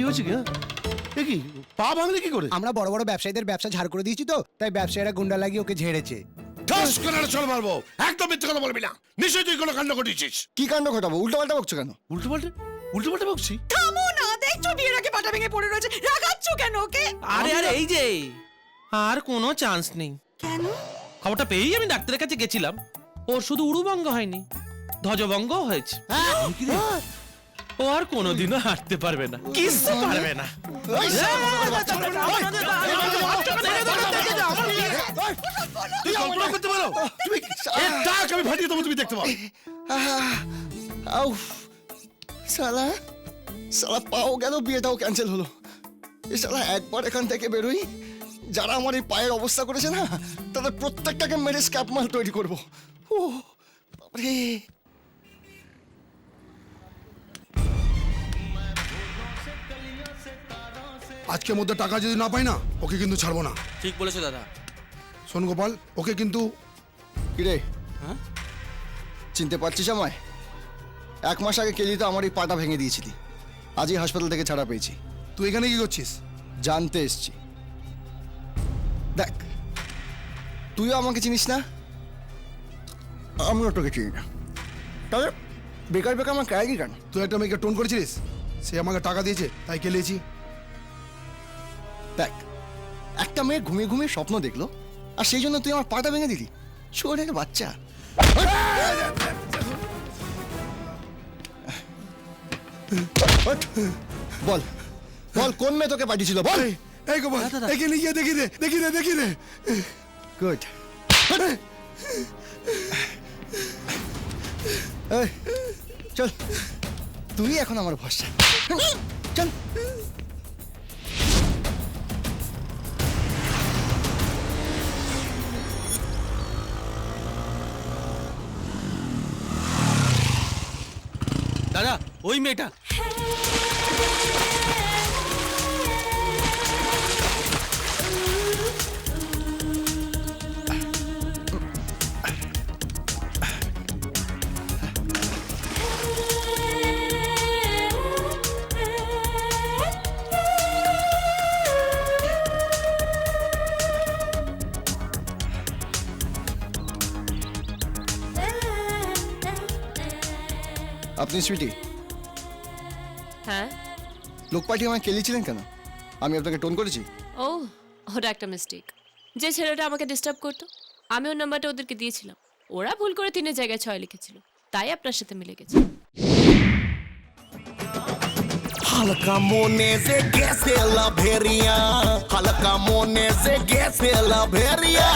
হয়েছে কি? এ কি পা ভাঙলে কি করে? আমরা বড় বড় ব্যবসায়ীদের ব্যবসা ঝাড় করে দিয়েছি তো, তাই ব্যবসায়ীরা গুন্ডা লাগিয়ে ওকে ঝেড়েছে। ঠাস করে চল মারবো, একদম মিথ্যে কথা বলবি না। নিশ্চয়ই তুই কোনো কাণ্ড ঘটিয়েছিস। কি কাণ্ড ঘটাবো? উল্টো পাল্টা বকছো কেন? উল্টো পাল্টে বকছি? থামো না, দেখছো বিয়ের আগে পাটা ভেঙে পড়ে রয়েছে, রাগাচ্ছ কেন ওকে? আরে আরে এই যে আর কোনো চান্স নেই। কেন? খবরটা পেয়েই আমি ডাক্তারের কাছে গেছিলাম। ওর শুধু উড়ুভঙ্গ হয়নি, ধ্বজভঙ্গও হয়েছে। ও আর কোনোদিনও হাঁটতে পারবে না, কিচ্ছু পারবে না। তুই কল্পনা করতে পারো? তুমি টাক আমি ফাটিয়ে দেবো, তুমি দেখতে পাও। আউ শালা শালা পাও গেল, বিয়েটাও ক্যান্সেল হলো। এই শালা একবার এখান থেকে বেরোই, যারা আমার এই পায়ের অবস্থা করেছে না, তাদের প্রত্যেকটাকে মেরে স্ক্যাপ মাল তৈরি করবো। ও বাবারে। আজকের মধ্যে টাকা যদি না পাই না, ওকে কিন্তু ছাড়বো না। ঠিক বলেছো দাদা। শোন গোপাল, ওকে কিন্তু। কিরে, চিনতে পারছিস আমায়? 1 মাস আগে কেলি তো আমার এই পাটা ভেঙে দিয়েছিলি। আজই হাসপাতাল থেকে ছাড়া পেয়েছি। তুই এখানে কি করছিস? জানতে এসছি। দেখ, তুইও আমাকে চিনিস না, আমিও তোকে চিনি না, তাহলে বেকার বেকার আমার কায়গি কেন? তুই একটা মেয়েকে টোন করেছিলিস, সে আমাকে টাকা দিয়েছে তাই কেলিয়েছি। দেখ, একটা মেয়ে ঘুমিয়ে ঘুমিয়ে স্বপ্ন দেখলো, আর সেই জন্য তুই আমার পাটা ভেঙে দিলি। শোনের বাচ্চা। বল বল, কোন মেয়ে তোকে পাঠিয়েছিল বল। এই গোপাল, এখানে গিয়ে দেখি রে। গুড। চল, তুই এখন আমার ভরসা। চল। দাদা, ওই মেয়েটা। আপনি সুইটি? হ্যাঁ। লোক পাঠিয়ে আমায় কেলিয়েছিলেন কেন? আমি আপনাকে টোন করেছি? ও, ওটা একটা মিস্টেক। যে ছেলেটা আমাকে ডিস্টার্ব করতো, আমি ওর নাম্বারটা ওদেরকে দিয়েছিলাম। ওরা ভুল করে 3 জায়গায় 6 লিখেছিল, তাই আপনার সাথে মিলে গেছে। হালকা মনে সে গেছে লাভেরিয়া, হালকা মনে সে গেছে লাভেরিয়া।